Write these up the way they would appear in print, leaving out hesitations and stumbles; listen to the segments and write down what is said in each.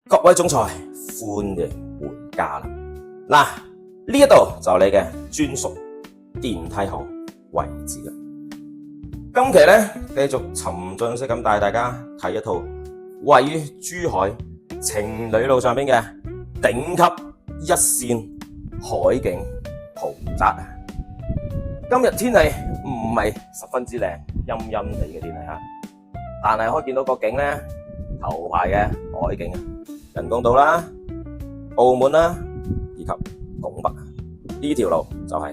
各位總裁，歡迎回家啦！嗱，呢一度就你嘅專屬電梯號位置啦。今期咧繼續沉浸式咁帶大家睇一套位於珠海情侶路上邊嘅頂級一線海景豪宅。今日天氣唔係十分之靚，陰陰地嘅天氣啊，但係可以見到個景咧，頭排嘅海景啊，人工島啦、澳門啦以及拱北呢條路就係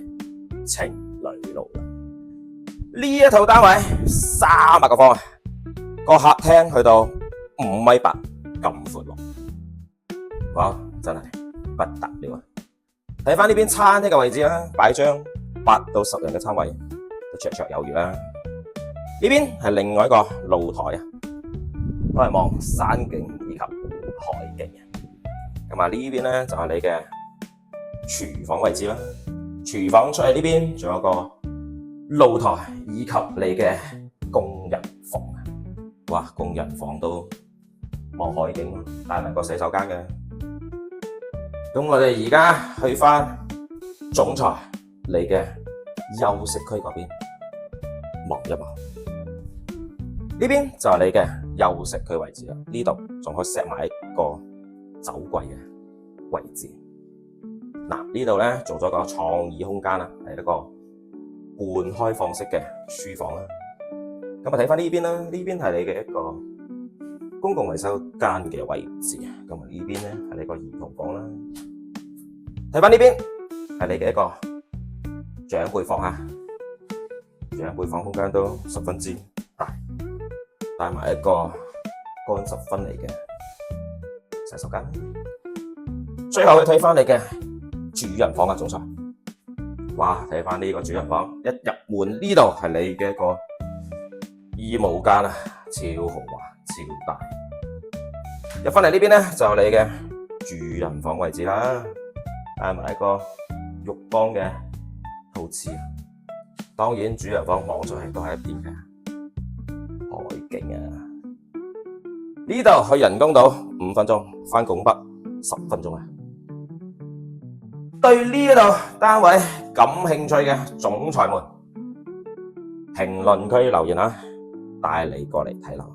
情侶路啦。呢一套單位300個方啊，個客廳去到5.8米咁闊落，哇，真係不得了啊！睇翻呢邊餐廳嘅位置啦，擺張8到10人嘅餐位都綽綽有餘啦。呢邊係另外一個露台啊，都係望山景以及海景嘅。咁啊，呢邊咧就係你嘅廚房位置啦。廚房出嚟呢邊仲有個露台以及你嘅工人房啊。哇，工人房都望海景咯，帶埋個洗手間嘅。咁我哋而家去翻總裁你嘅休息區嗰邊望一望。呢邊就係你嘅休息區位置啦，呢度仲可以set埋一個酒櫃嘅位置。嗱，呢度咧做咗個創意空間啦，係一個半開放式嘅書房啦。咁啊睇翻呢邊啦，呢邊係你嘅一個公共維修間嘅位置。咁啊呢邊咧係你個兒童房啦。睇翻呢邊係你嘅一個長輩房啊，長輩房空間都十分之大。帶埋一個乾濕分離嘅洗手間，最後去睇翻你嘅主人房啊，總裁。哇，睇翻呢個主人房，一入門呢度係你嘅一個衣帽間啊，超豪華、超大。入翻嚟呢邊咧就你嘅主人房位置啦，帶埋一個浴缸嘅套廁。當然主人房望出去都係一邊嘅海景啊！呢度去人工島5分鐘，返拱北10分鐘啊！對呢一度單位感興趣嘅總裁們，評論區留言啊，帶你過嚟睇樓。